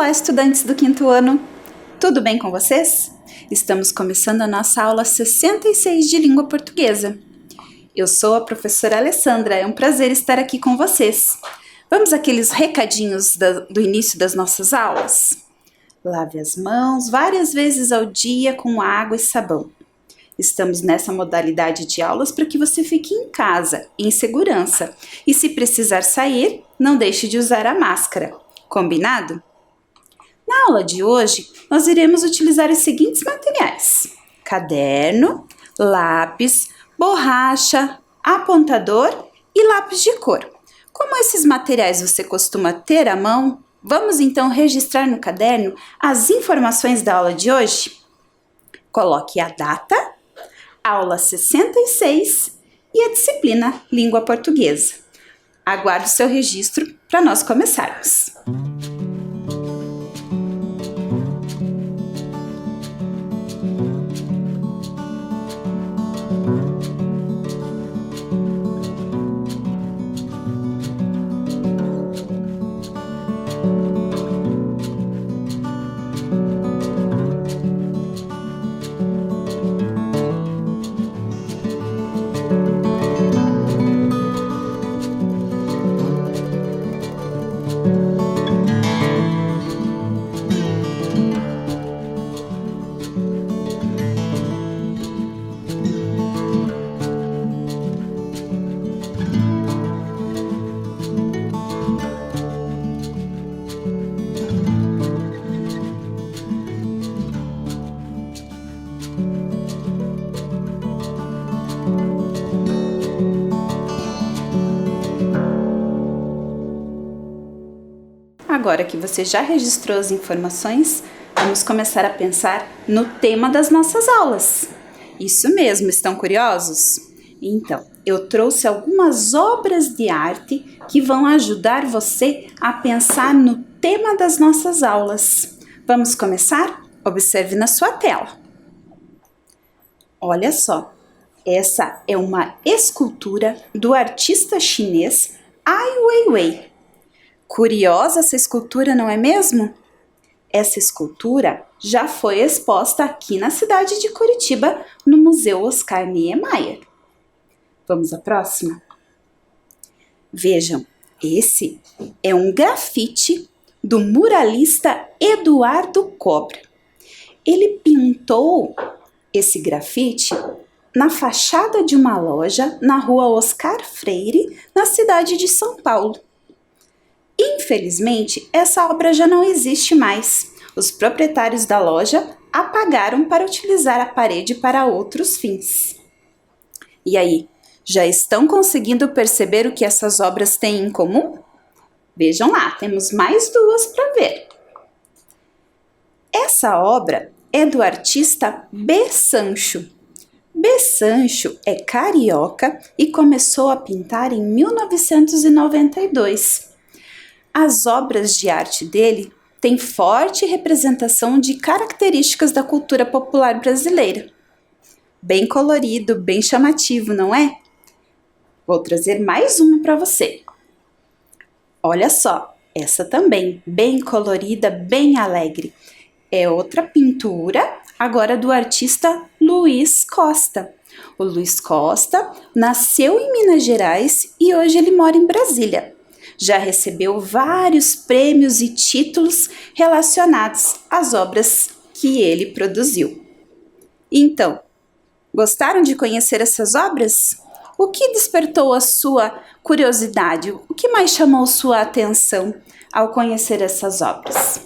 Olá, estudantes do quinto ano! Tudo bem com vocês? Estamos começando a nossa aula 66 de língua portuguesa. Eu sou a professora Alessandra, é um prazer estar aqui com vocês. Vamos àqueles recadinhos do início das nossas aulas? Lave as mãos várias vezes ao dia com água e sabão. Estamos nessa modalidade de aulas para que você fique em casa, em segurança. E se precisar sair, não deixe de usar a máscara. Combinado? Na aula de hoje, nós iremos utilizar os seguintes materiais: caderno, lápis, borracha, apontador e lápis de cor. Como esses materiais você costuma ter à mão, vamos então registrar no caderno as informações da aula de hoje? Coloque a data, aula 66 e a disciplina Língua Portuguesa. Aguardo o seu registro para nós começarmos. Agora que você já registrou as informações, vamos começar a pensar no tema das nossas aulas. Isso mesmo, estão curiosos? Então, eu trouxe algumas obras de arte que vão ajudar você a pensar no tema das nossas aulas. Vamos começar? Observe na sua tela. Olha só, essa é uma escultura do artista chinês Ai Weiwei. Curiosa essa escultura, não é mesmo? Essa escultura já foi exposta aqui na cidade de Curitiba, no Museu Oscar Niemeyer. Vamos à próxima? Vejam, esse é um grafite do muralista Eduardo Cobra. Ele pintou esse grafite na fachada de uma loja na rua Oscar Freire, na cidade de São Paulo. Infelizmente, essa obra já não existe mais. Os proprietários da loja apagaram para utilizar a parede para outros fins. E aí, já estão conseguindo perceber o que essas obras têm em comum? Vejam lá, temos mais duas para ver. Essa obra é do artista B. Sancho. B. Sancho é carioca e começou a pintar em 1992. As obras de arte dele têm forte representação de características da cultura popular brasileira. Bem colorido, bem chamativo, não é? Vou trazer mais uma para você. Olha só, essa também, bem colorida, bem alegre. É outra pintura, agora do artista Luiz Costa. O Luiz Costa nasceu em Minas Gerais e hoje ele mora em Brasília. Já recebeu vários prêmios e títulos relacionados às obras que ele produziu. Então, gostaram de conhecer essas obras? O que despertou a sua curiosidade? O que mais chamou sua atenção ao conhecer essas obras?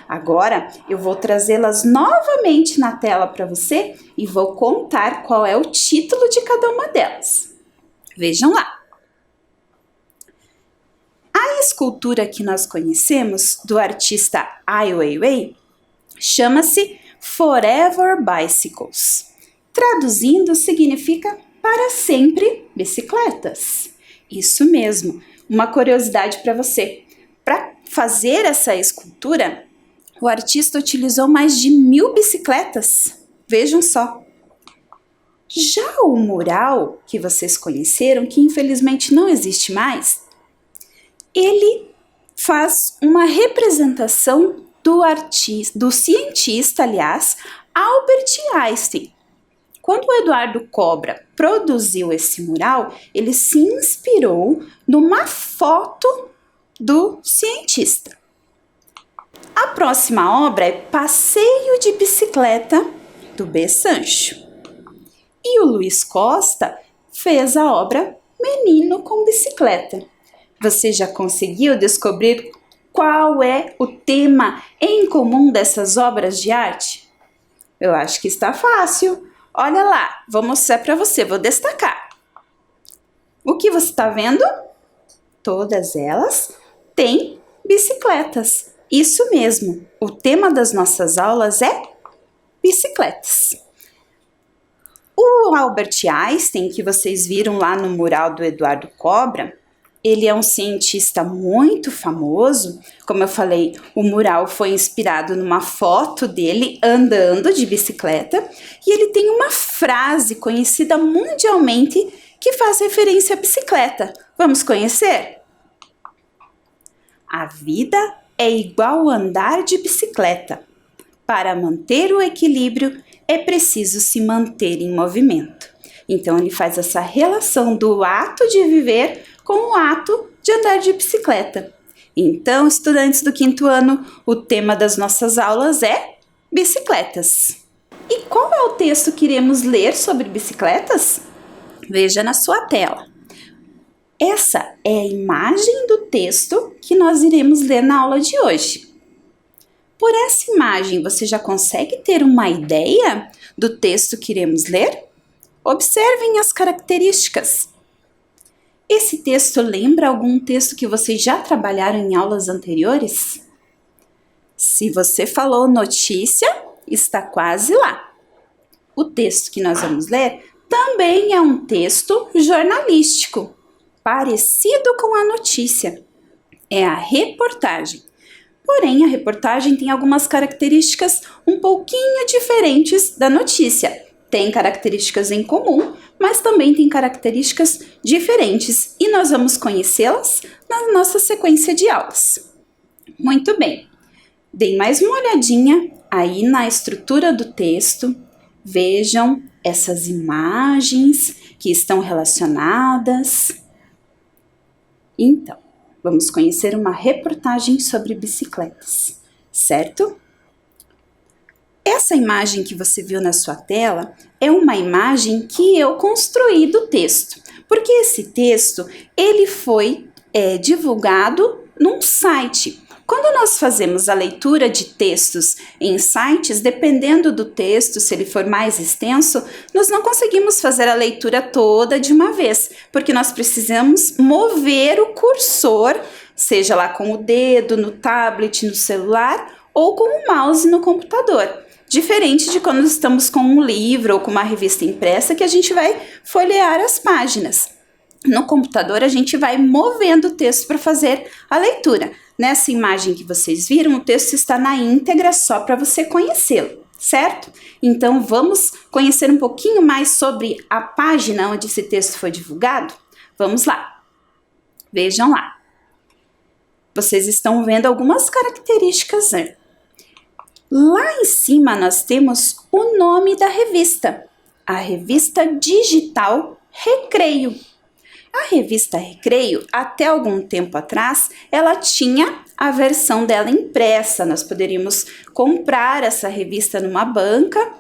Agora eu vou trazê-las novamente na tela para você e vou contar qual é o título de cada uma delas. Vejam lá. A escultura que nós conhecemos do artista Ai Weiwei chama-se Forever Bicycles. Traduzindo, significa para sempre bicicletas. Isso mesmo, uma curiosidade para você. Para fazer essa escultura, o artista utilizou mais de 1000 bicicletas. Vejam só. Já o mural que vocês conheceram, que infelizmente não existe mais, ele faz uma representação do cientista, aliás, Albert Einstein. Quando o Eduardo Cobra produziu esse mural, ele se inspirou numa foto do cientista. A próxima obra é Passeio de Bicicleta, do B. Sancho. E o Luiz Costa fez a obra Menino com Bicicleta. Você já conseguiu descobrir qual é o tema em comum dessas obras de arte? Eu acho que está fácil. Olha lá, vou mostrar para você, vou destacar. O que você está vendo? Todas elas têm bicicletas. Isso mesmo, o tema das nossas aulas é bicicletas. O Albert Einstein, que vocês viram lá no mural do Eduardo Cobra, ele é um cientista muito famoso. Como eu falei, o mural foi inspirado numa foto dele andando de bicicleta e ele tem uma frase conhecida mundialmente que faz referência à bicicleta. Vamos conhecer? A vida é igual andar de bicicleta. Para manter o equilíbrio, é preciso se manter em movimento. Então, ele faz essa relação do ato de viver com o ato de andar de bicicleta. Então, estudantes do 5º ano, o tema das nossas aulas é bicicletas. E qual é o texto que iremos ler sobre bicicletas? Veja na sua tela. Essa é a imagem do texto que nós iremos ler na aula de hoje. Por essa imagem, você já consegue ter uma ideia do texto que iremos ler? Observem as características. Esse texto lembra algum texto que vocês já trabalharam em aulas anteriores? Se você falou notícia, está quase lá. O texto que nós vamos ler também é um texto jornalístico, parecido com a notícia. É a reportagem. Porém, a reportagem tem algumas características um pouquinho diferentes da notícia. Tem características em comum, mas também tem características diferentes e nós vamos conhecê-las na nossa sequência de aulas. Muito bem, deem mais uma olhadinha aí na estrutura do texto, vejam essas imagens que estão relacionadas. Então, vamos conhecer uma reportagem sobre bicicletas, certo? Essa imagem que você viu na sua tela é uma imagem que eu construí do texto, porque esse texto ele foi divulgado num site. Quando nós fazemos a leitura de textos em sites, dependendo do texto, se ele for mais extenso, nós não conseguimos fazer a leitura toda de uma vez, porque nós precisamos mover o cursor, seja lá com o dedo, no tablet, no celular ou com o mouse no computador. Diferente de quando estamos com um livro ou com uma revista impressa que a gente vai folhear as páginas. No computador a gente vai movendo o texto para fazer a leitura. Nessa imagem que vocês viram, o texto está na íntegra só para você conhecê-lo, certo? Então vamos conhecer um pouquinho mais sobre a página onde esse texto foi divulgado? Vamos lá. Vejam lá. Vocês estão vendo algumas características, né? Lá em cima nós temos o nome da revista, a revista digital Recreio. A revista Recreio, até algum tempo atrás, ela tinha a versão dela impressa. Nós poderíamos comprar essa revista numa banca,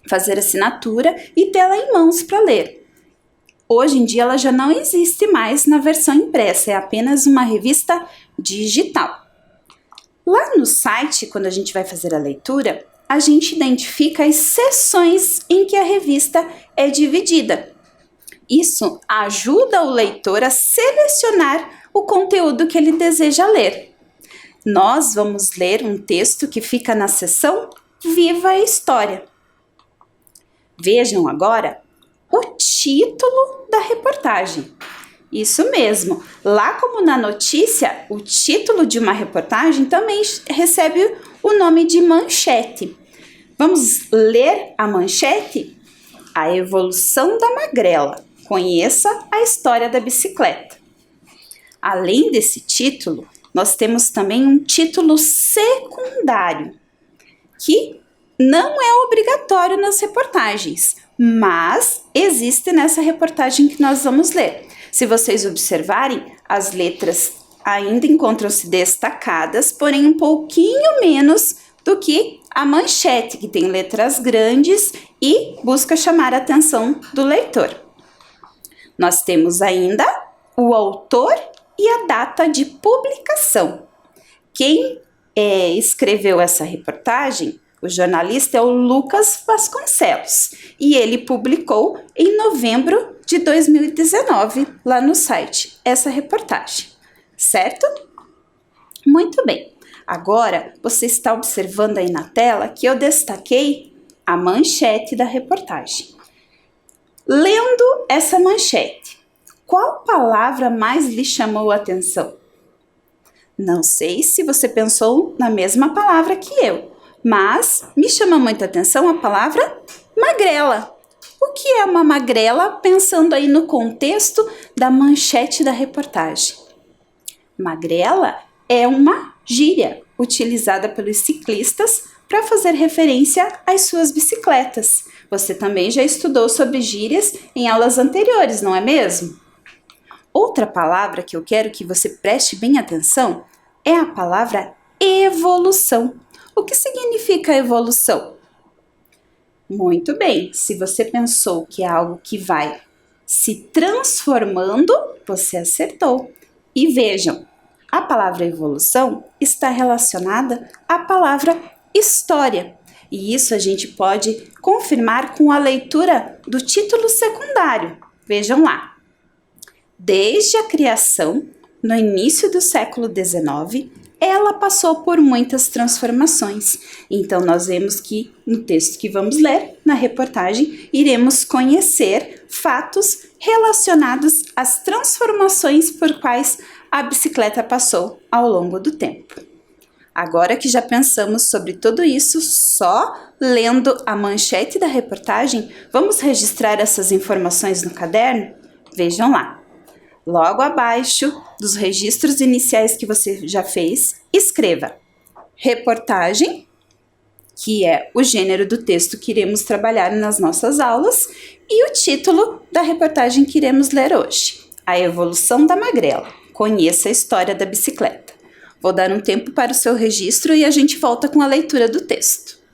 fazer assinatura e tê-la em mãos para ler. Hoje em dia ela já não existe mais na versão impressa, é apenas uma revista digital. Lá no site, quando a gente vai fazer a leitura, a gente identifica as seções em que a revista é dividida. Isso ajuda o leitor a selecionar o conteúdo que ele deseja ler. Nós vamos ler um texto que fica na seção Viva a História. Vejam agora o título da reportagem. Isso mesmo, lá como na notícia, o título de uma reportagem também recebe o nome de manchete. Vamos ler a manchete? A evolução da magrela. Conheça a história da bicicleta. Além desse título, nós temos também um título secundário, que não é obrigatório nas reportagens, mas existe nessa reportagem que nós vamos ler. Se vocês observarem, as letras ainda encontram-se destacadas, porém um pouquinho menos do que a manchete, que tem letras grandes e busca chamar a atenção do leitor. Nós temos ainda o autor e a data de publicação. Quem escreveu essa reportagem, o jornalista, é o Lucas Vasconcelos, e ele publicou em novembro de 2019 lá no site essa reportagem, certo? Muito bem. Agora você está observando aí na tela que eu destaquei a manchete da reportagem. Lendo essa manchete, qual palavra mais lhe chamou a atenção? Não sei se você pensou na mesma palavra que eu, mas me chama muita atenção a palavra magrela. O que é uma magrela, pensando aí no contexto da manchete da reportagem? Magrela é uma gíria utilizada pelos ciclistas para fazer referência às suas bicicletas. Você também já estudou sobre gírias em aulas anteriores, não é mesmo? Outra palavra que eu quero que você preste bem atenção é a palavra evolução. O que significa evolução? Muito bem, se você pensou que é algo que vai se transformando, você acertou. E vejam, a palavra evolução está relacionada à palavra história. E isso a gente pode confirmar com a leitura do título secundário. Vejam lá. Desde a criação, no início do século XIX, ela passou por muitas transformações. Então, nós vemos que no texto que vamos ler, na reportagem, iremos conhecer fatos relacionados às transformações por quais a bicicleta passou ao longo do tempo. Agora que já pensamos sobre tudo isso, só lendo a manchete da reportagem, vamos registrar essas informações no caderno? Vejam lá. Logo abaixo dos registros iniciais que você já fez, escreva reportagem, que é o gênero do texto que iremos trabalhar nas nossas aulas, e o título da reportagem que iremos ler hoje, A Evolução da Magrela. Conheça a história da bicicleta. Vou dar um tempo para o seu registro e a gente volta com a leitura do texto.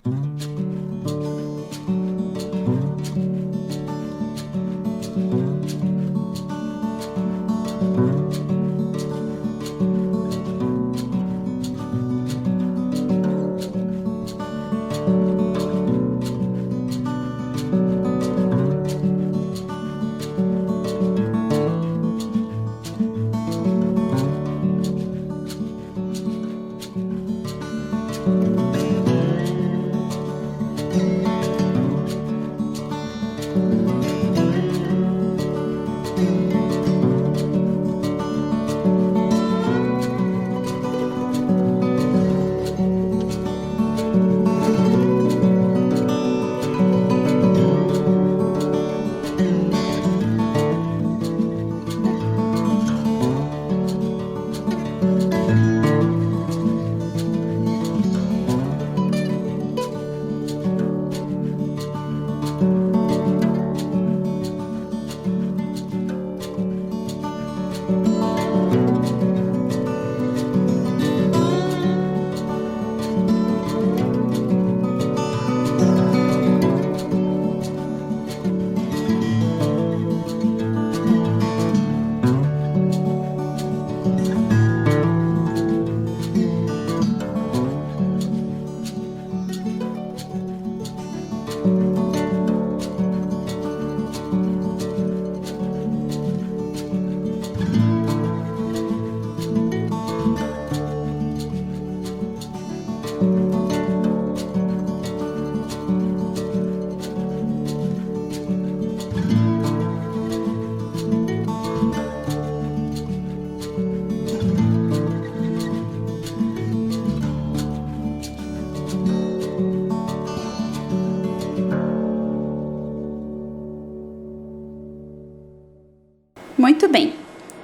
Muito bem,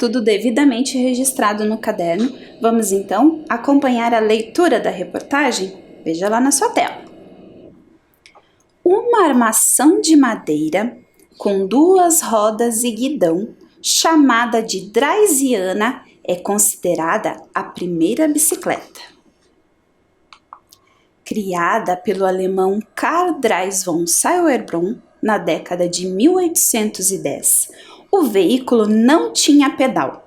tudo devidamente registrado no caderno. Vamos então acompanhar a leitura da reportagem? Veja lá na sua tela. Uma armação de madeira com 2 rodas e guidão, chamada de Draisiana, é considerada a primeira bicicleta. Criada pelo alemão Karl Drais von Sauerbrunn na década de 1810, o veículo não tinha pedal.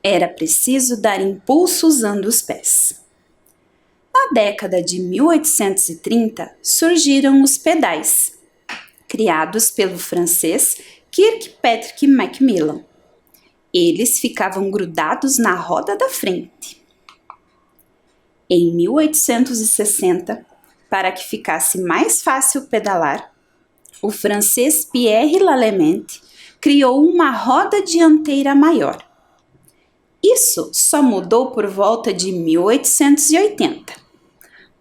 Era preciso dar impulso usando os pés. Na década de 1830, surgiram os pedais, criados pelo francês Kirkpatrick Macmillan. Eles ficavam grudados na roda da frente. Em 1860, para que ficasse mais fácil pedalar, o francês Pierre Lallemand criou uma roda dianteira maior. Isso só mudou por volta de 1880.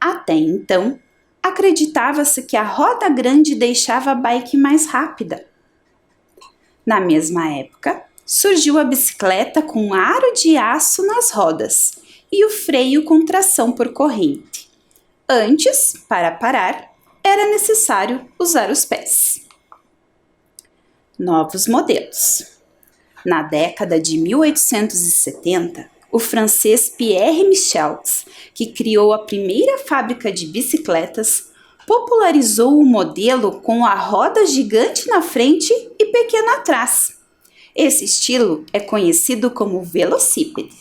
Até então, acreditava-se que a roda grande deixava a bike mais rápida. Na mesma época, surgiu a bicicleta com aro de aço nas rodas e o freio com tração por corrente. Antes, para parar, era necessário usar os pés. Novos modelos. Na década de 1870, o francês Pierre Michels, que criou a primeira fábrica de bicicletas, popularizou o modelo com a roda gigante na frente e pequena atrás. Esse estilo é conhecido como velocípede.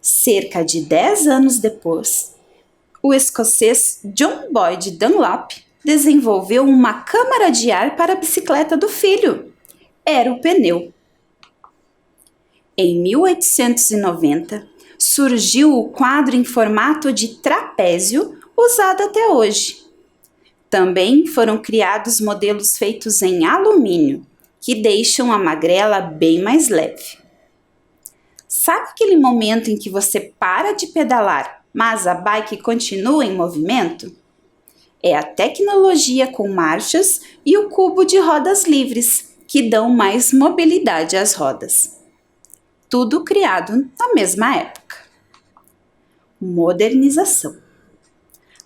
Cerca de 10 anos depois, o escocês John Boyd Dunlop desenvolveu uma câmara de ar para a bicicleta do filho. Era o pneu. Em 1890, surgiu o quadro em formato de trapézio, usado até hoje. Também foram criados modelos feitos em alumínio, que deixam a magrela bem mais leve. Sabe aquele momento em que você para de pedalar, mas a bike continua em movimento? É a tecnologia com marchas e o cubo de rodas livres, que dão mais mobilidade às rodas. Tudo criado na mesma época. Modernização.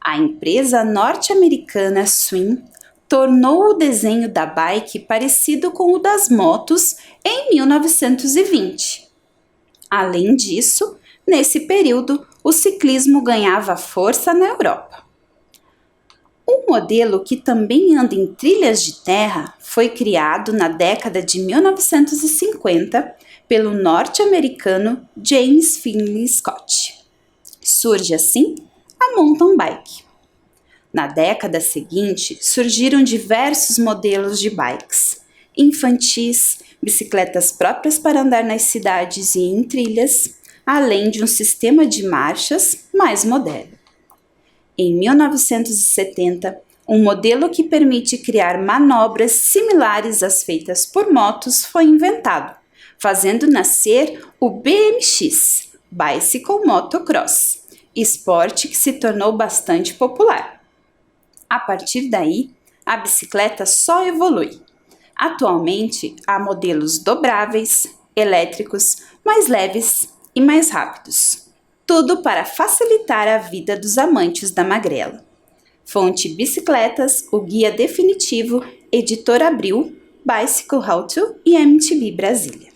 A empresa norte-americana Swing tornou o desenho da bike parecido com o das motos em 1920. Além disso, nesse período, o ciclismo ganhava força na Europa. Um modelo que também anda em trilhas de terra foi criado na década de 1950 pelo norte-americano James Finley Scott. Surge assim a mountain bike. Na década seguinte, surgiram diversos modelos de bikes, infantis, bicicletas próprias para andar nas cidades e em trilhas, além de um sistema de marchas mais moderno. Em 1970, um modelo que permite criar manobras similares às feitas por motos foi inventado, fazendo nascer o BMX, Bicycle Motocross, esporte que se tornou bastante popular. A partir daí, a bicicleta só evolui. Atualmente, há modelos dobráveis, elétricos, mais leves e mais rápidos. Tudo para facilitar a vida dos amantes da magrela. Fonte Bicicletas, o guia definitivo, Editor Abril, Bicycle How To e MTB Brasília.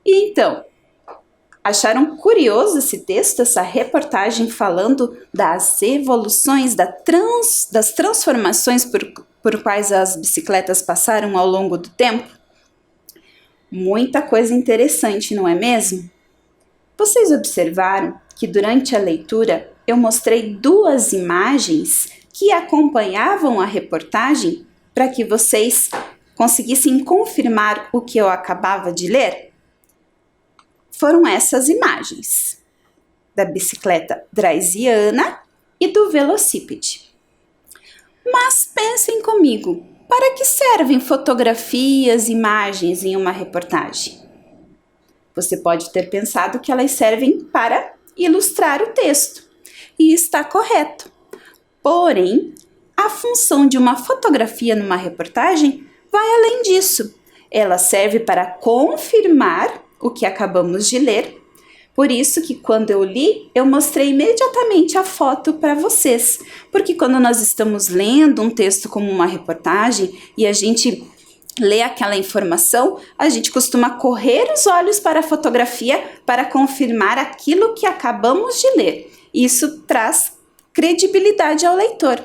E então, acharam curioso esse texto, essa reportagem falando das evoluções, das transformações por quais as bicicletas passaram ao longo do tempo? Muita coisa interessante, não é mesmo? Vocês observaram que durante a leitura eu mostrei 2 imagens que acompanhavam a reportagem para que vocês conseguissem confirmar o que eu acabava de ler? Foram essas imagens da bicicleta Draisiana e do velocípede. Mas pensem comigo, para que servem fotografias e imagens em uma reportagem? Você pode ter pensado que elas servem para ilustrar o texto, e está correto. Porém, a função de uma fotografia numa reportagem vai além disso. Ela serve para confirmar o que acabamos de ler. Por isso que quando eu li, eu mostrei imediatamente a foto para vocês. Porque quando nós estamos lendo um texto como uma reportagem e a gente lê aquela informação, a gente costuma correr os olhos para a fotografia para confirmar aquilo que acabamos de ler. Isso traz credibilidade ao leitor.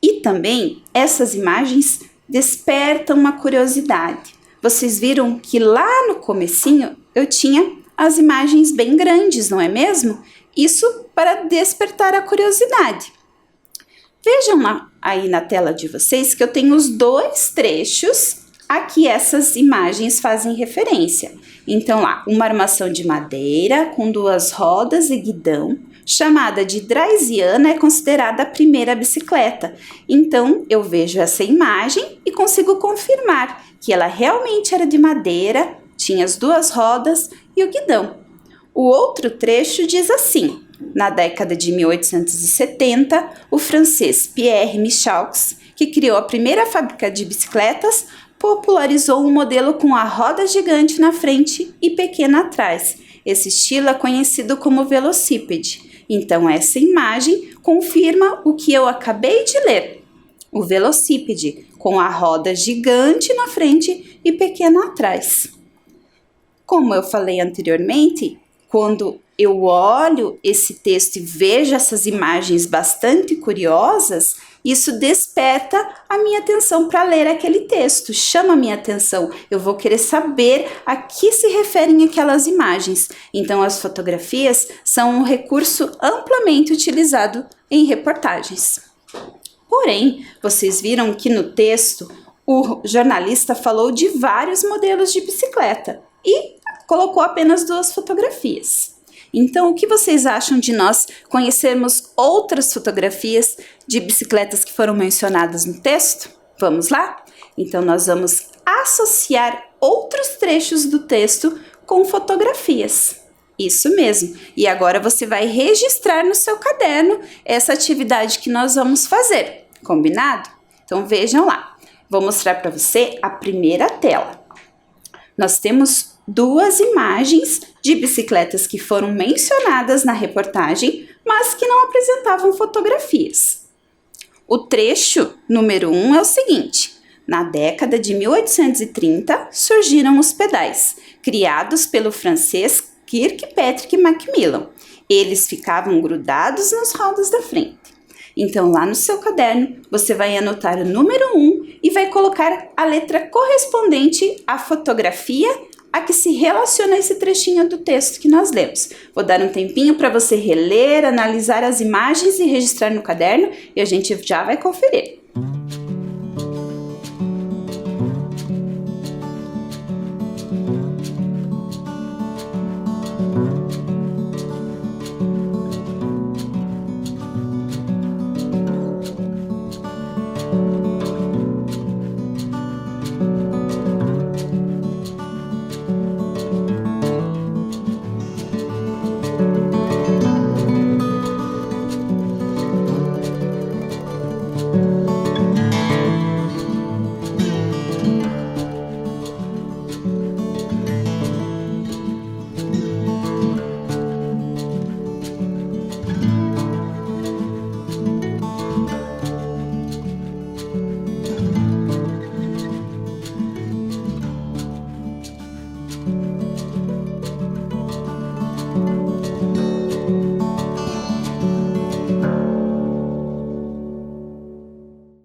E também essas imagens despertam uma curiosidade. Vocês viram que lá no comecinho eu tinha as imagens bem grandes, não é mesmo? Isso para despertar a curiosidade. Vejam lá, aí na tela de vocês que eu tenho os dois trechos a que essas imagens fazem referência. Então lá, uma armação de madeira com 2 rodas e guidão, chamada de Draisiana, é considerada a primeira bicicleta. Então eu vejo essa imagem e consigo confirmar que ela realmente era de madeira, tinha as 2 rodas e o guidão. O outro trecho diz assim: na década de 1870, o francês Pierre Michaux, que criou a primeira fábrica de bicicletas, popularizou um modelo com a roda gigante na frente e pequena atrás. Esse estilo é conhecido como velocípede. Então essa imagem confirma o que eu acabei de ler. O velocípede, com a roda gigante na frente e pequena atrás. Como eu falei anteriormente, quando eu olho esse texto e vejo essas imagens bastante curiosas, isso desperta a minha atenção para ler aquele texto, chama a minha atenção. Eu vou querer saber a que se referem aquelas imagens. Então, as fotografias são um recurso amplamente utilizado em reportagens. Porém, vocês viram que no texto o jornalista falou de vários modelos de bicicleta e colocou apenas 2 fotografias. Então, o que vocês acham de nós conhecermos outras fotografias de bicicletas que foram mencionadas no texto? Vamos lá? Então, nós vamos associar outros trechos do texto com fotografias. Isso mesmo. E agora você vai registrar no seu caderno essa atividade que nós vamos fazer. Combinado? Então, vejam lá. Vou mostrar para você a primeira tela. Nós temos 2 imagens de bicicletas que foram mencionadas na reportagem, mas que não apresentavam fotografias. O trecho número 1 é o seguinte: na década de 1830 surgiram os pedais, criados pelo francês Kirkpatrick Macmillan. Eles ficavam grudados nas rodas da frente. Então, lá no seu caderno, você vai anotar o número 1 e vai colocar a letra correspondente à fotografia a que se relaciona esse trechinho do texto que nós lemos. Vou dar um tempinho para você reler, analisar as imagens e registrar no caderno e a gente já vai conferir.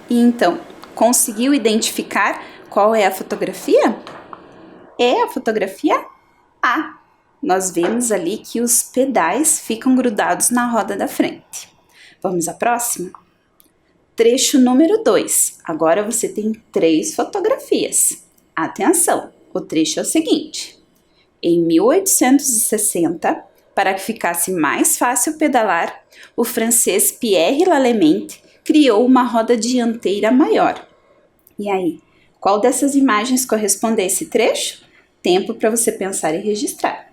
Então, conseguiu identificar qual é a fotografia? É a fotografia A. Nós vemos ali que os pedais ficam grudados na roda da frente. Vamos à próxima? Trecho número 2. Agora você tem 3 fotografias. Atenção, o trecho é o seguinte: em 1860, para que ficasse mais fácil pedalar, o francês Pierre Lallement criou uma roda dianteira maior. E aí, qual dessas imagens corresponde a esse trecho? Tempo para você pensar e registrar.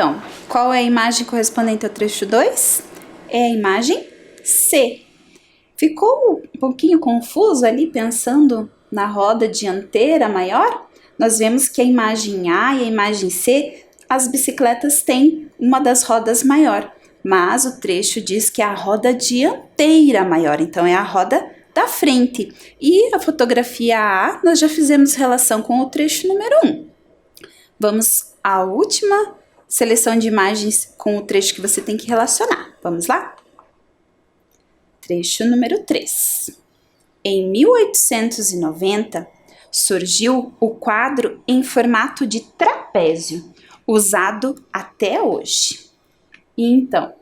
Então, qual é a imagem correspondente ao trecho 2? É a imagem C. Ficou um pouquinho confuso ali pensando na roda dianteira maior? Nós vemos que a imagem A e a imagem C, as bicicletas têm uma das rodas maior, mas o trecho diz que é a roda dianteira maior, então é a roda da frente. E a fotografia A, nós já fizemos relação com o trecho número 1. Vamos à última seleção de imagens com o trecho que você tem que relacionar. Vamos lá? Trecho número 3. Em 1890, surgiu o quadro em formato de trapézio, usado até hoje. E então,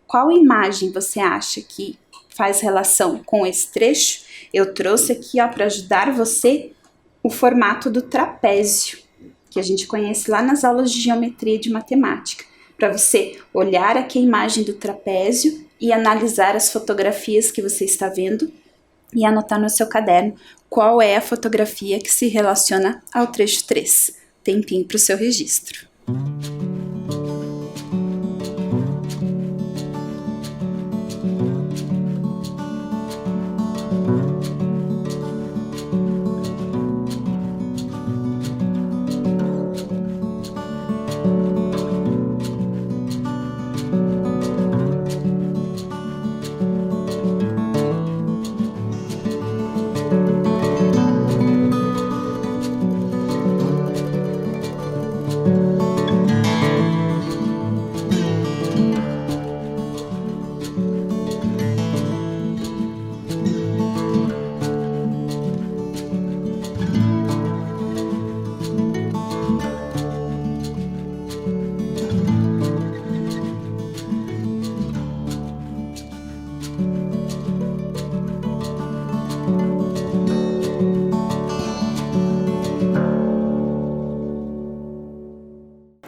qual imagem você acha que faz relação com esse trecho? Eu trouxe aqui para ajudar você o formato do trapézio, que a gente conhece lá nas aulas de geometria e de matemática, para você olhar aqui a imagem do trapézio e analisar as fotografias que você está vendo e anotar no seu caderno qual é a fotografia que se relaciona ao trecho 3. Tempinho para o seu registro.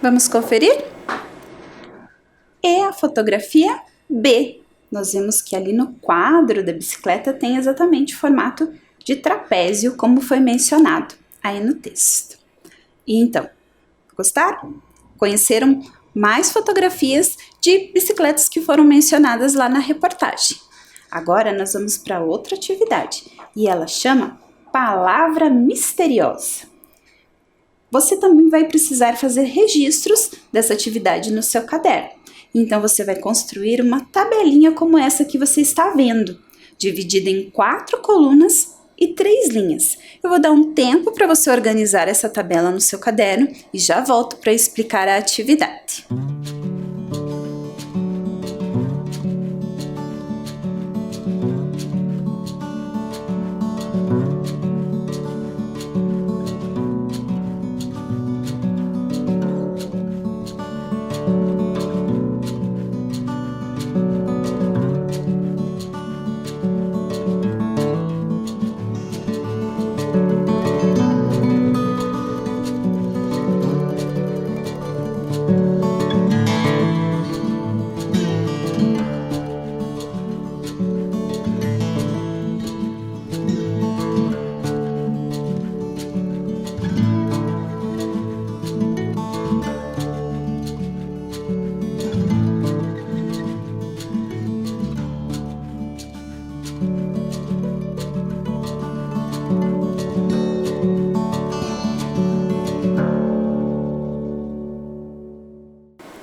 Vamos conferir? É a fotografia B. Nós vemos que ali no quadro da bicicleta tem exatamente o formato de trapézio, como foi mencionado aí no texto. E então, gostaram? Conheceram mais fotografias de bicicletas que foram mencionadas lá na reportagem. Agora nós vamos para outra atividade e ela chama Palavra Misteriosa. Você também vai precisar fazer registros dessa atividade no seu caderno. Então, você vai construir uma tabelinha como essa que você está vendo, dividida em 4 colunas e 3 linhas. Eu vou dar um tempo para você organizar essa tabela no seu caderno e já volto para explicar a atividade.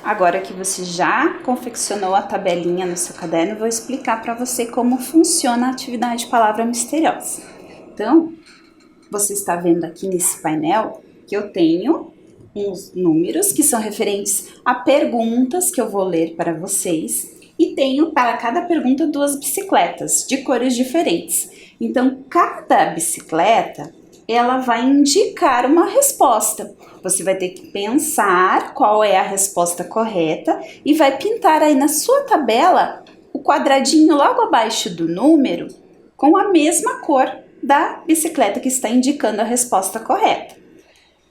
Agora que você já confeccionou a tabelinha no seu caderno, eu vou explicar para você como funciona a atividade Palavra Misteriosa. Então, você está vendo aqui nesse painel que eu tenho uns números que são referentes a perguntas que eu vou ler para vocês e tenho para cada pergunta 2 bicicletas de cores diferentes. Então, cada bicicleta ela vai indicar uma resposta. Você vai ter que pensar qual é a resposta correta e vai pintar aí na sua tabela o quadradinho logo abaixo do número com a mesma cor da bicicleta que está indicando a resposta correta.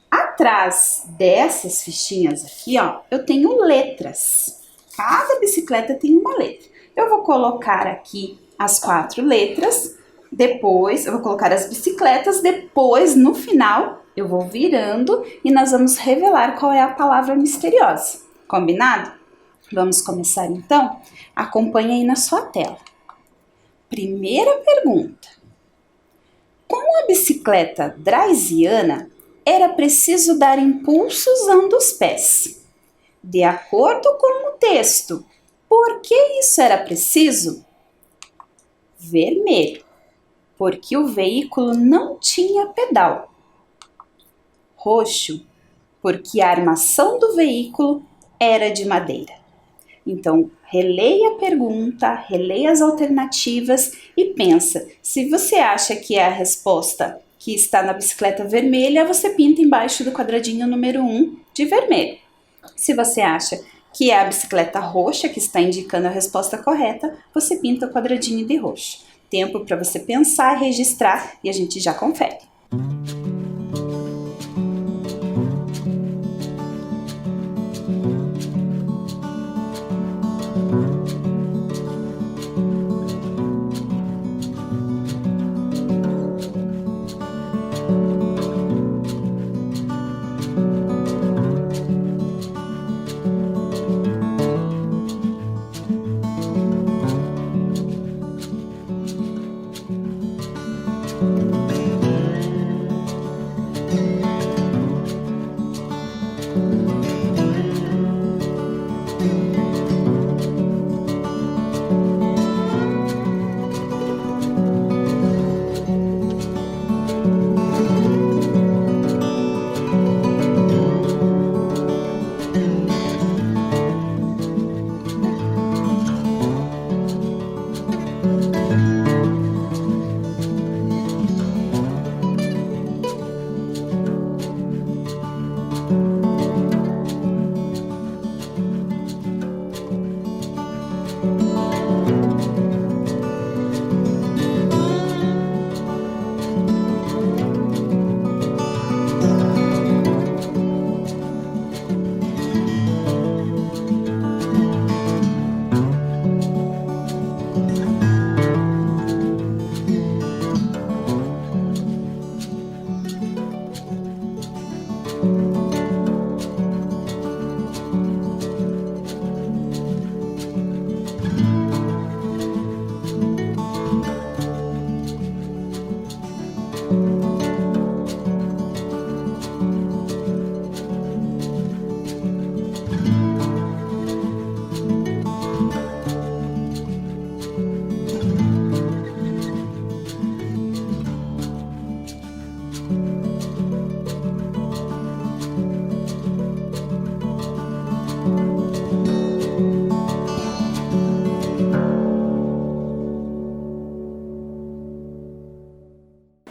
Atrás dessas fichinhas aqui, ó, eu tenho letras. Cada bicicleta tem uma letra. Eu vou colocar aqui as 4 letras, depois eu vou colocar as bicicletas, depois no final Eu vou virando e nós vamos revelar qual é a palavra misteriosa. Combinado? Vamos começar então? Acompanhe aí na sua tela. Primeira pergunta. Com a bicicleta draisiana, era preciso dar impulso usando os pés. De acordo com o texto, por que isso era preciso? Vermelho, porque o veículo não tinha pedal. Roxo, porque a armação do veículo era de madeira. Então, releia a pergunta, releia as alternativas e pensa, se você acha que é a resposta que está na bicicleta vermelha, você pinta embaixo do quadradinho número 1 de vermelho. Se você acha que é a bicicleta roxa que está indicando a resposta correta, você pinta o quadradinho de roxo. Tempo para você pensar, registrar e a gente já confere.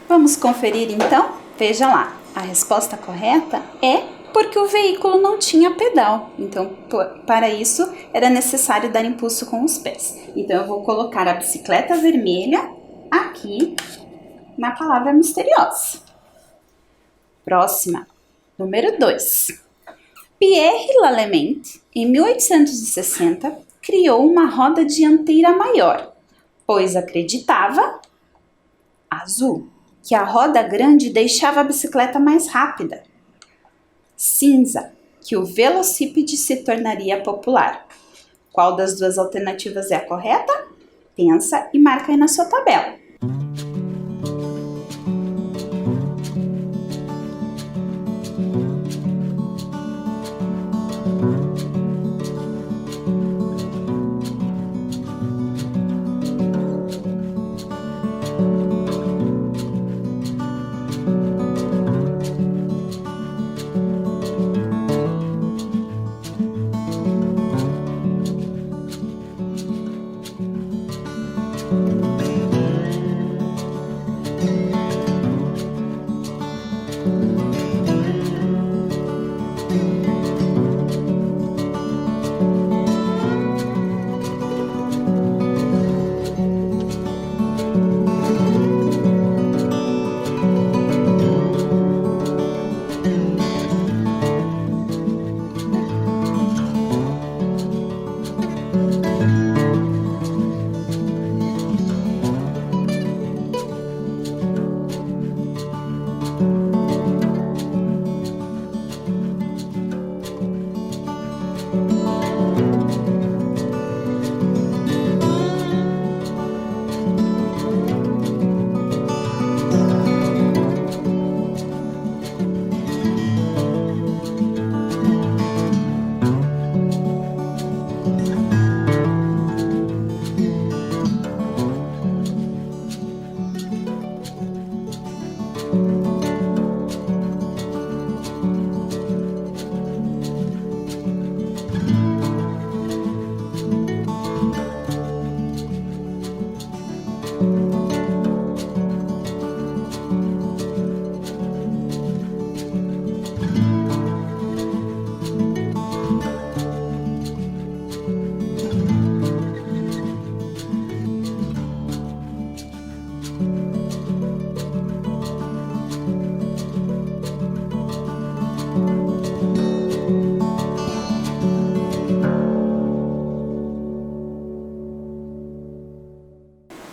Vamos conferir então? Veja lá, a resposta correta é porque o veículo não tinha pedal. Então, para isso, era necessário dar impulso com os pés. Então, eu vou colocar a bicicleta vermelha aqui na palavra misteriosa. Próxima, número 2. Pierre Lallemand, em 1860, criou uma roda dianteira maior, pois acreditava, azul, que a roda grande deixava a bicicleta mais rápida. Cinza, que o velocípede se tornaria popular. Qual das duas alternativas é a correta? Pensa e marca aí na sua tabela.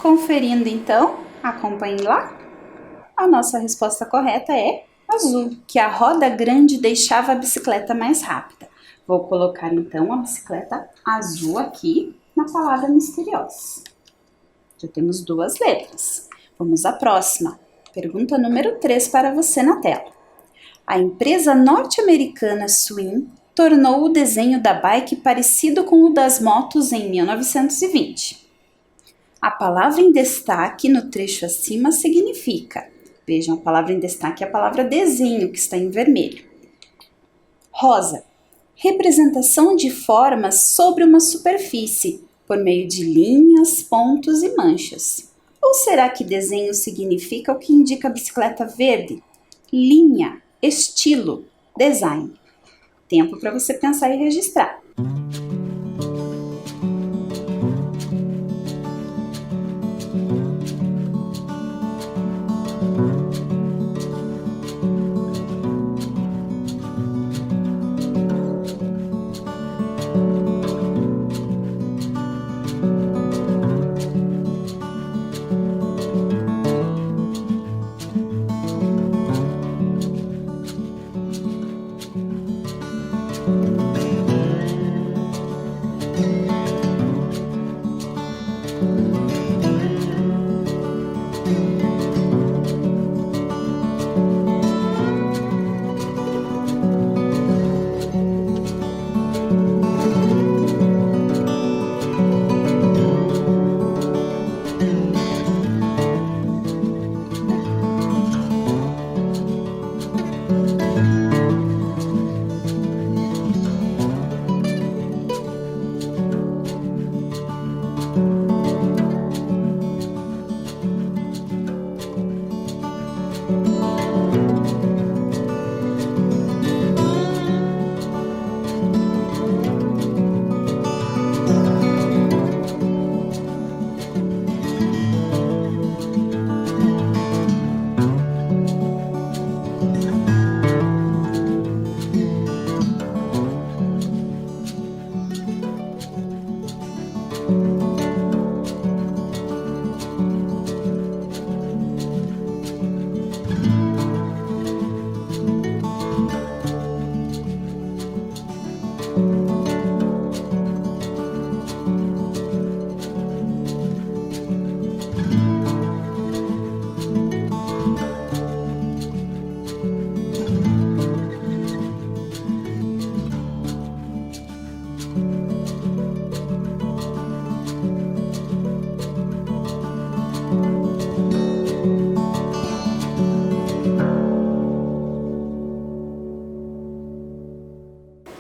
Conferindo então, acompanhe lá. A nossa resposta correta é azul, que a roda grande deixava a bicicleta mais rápida. Vou colocar então a bicicleta azul aqui na palavra misteriosa. Já temos 2 letras. Vamos à próxima. Pergunta número 3 para você na tela. A empresa norte-americana Swing tornou o desenho da bike parecido com o das motos em 1920. A palavra em destaque no trecho acima significa, vejam, a palavra em destaque é a palavra desenho, que está em vermelho. Rosa, representação de formas sobre uma superfície, por meio de linhas, pontos e manchas. Ou será que desenho significa o que indica a bicicleta verde? Linha, estilo, design. Tempo para você pensar e registrar.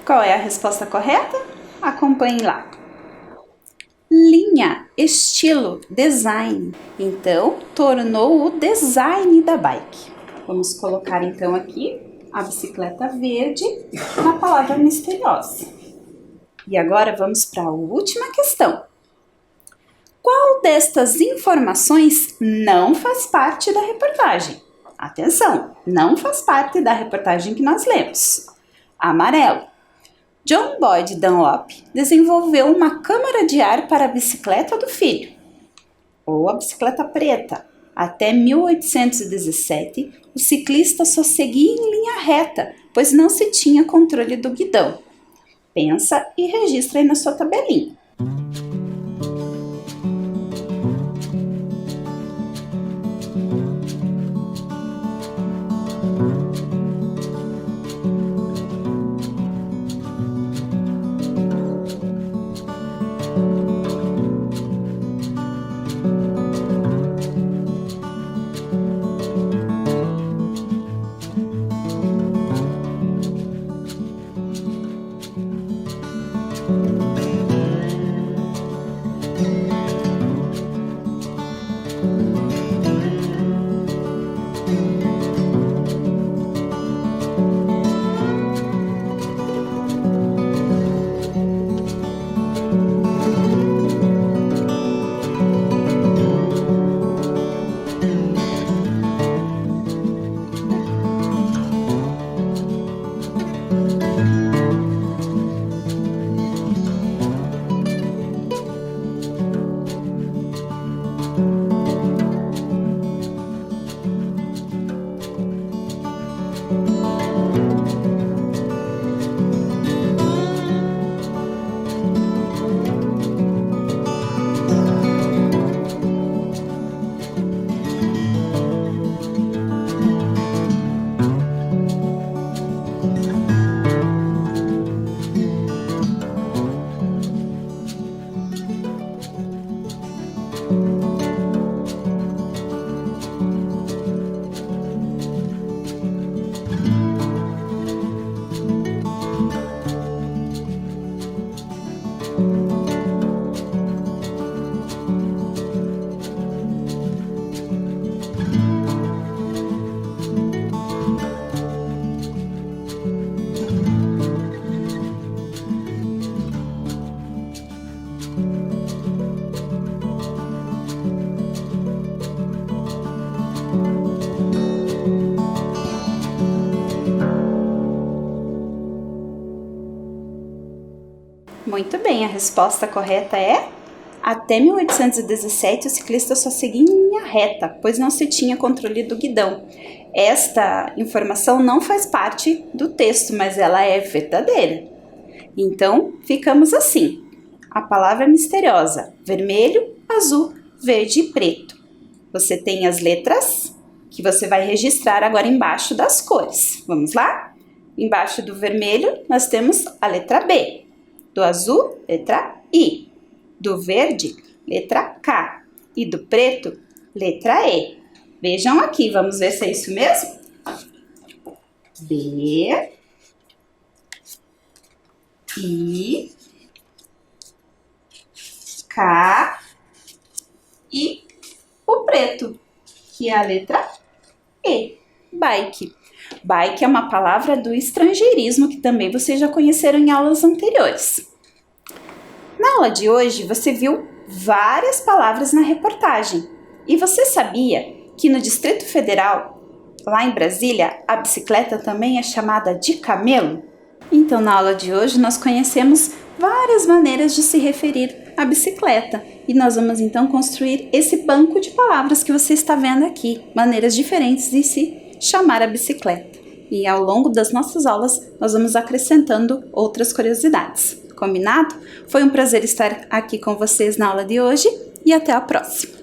Qual é a resposta correta? Acompanhe lá. Linha, estilo, design. Então, tornou o design da bike. Vamos colocar então aqui a bicicleta verde na palavra misteriosa. E agora vamos para a última questão. Qual destas informações não faz parte da reportagem? Atenção, não faz parte da reportagem que nós lemos. Amarelo. John Boyd Dunlop desenvolveu uma câmara de ar para a bicicleta do filho. Ou a bicicleta preta. Até 1817, o ciclista só seguia em linha reta, pois não se tinha controle do guidão. Pensa e registra aí na sua tabelinha. Muito bem, a resposta correta é: até 1817 o ciclista só seguia em linha reta, pois não se tinha controle do guidão. Esta informação não faz parte do texto, mas ela é verdadeira. Então, ficamos assim. A palavra misteriosa: vermelho, azul, verde e preto. Você tem as letras que você vai registrar agora embaixo das cores. Vamos lá? Embaixo do vermelho, nós temos a letra B. Do azul, letra I. Do verde, letra K. E do preto, letra E. Vejam aqui, vamos ver se é isso mesmo? B, I, K e o preto, que é a letra E. Bike. Bike é uma palavra do estrangeirismo que também vocês já conheceram em aulas anteriores. Na aula de hoje, você viu várias palavras na reportagem. E você sabia que no Distrito Federal, lá em Brasília, a bicicleta também é chamada de camelo? Então, na aula de hoje, nós conhecemos várias maneiras de se referir à bicicleta. E nós vamos então construir esse banco de palavras que você está vendo aqui, maneiras diferentes de se chamar a bicicleta. E ao longo das nossas aulas, nós vamos acrescentando outras curiosidades. Combinado? Foi um prazer estar aqui com vocês na aula de hoje e até a próxima!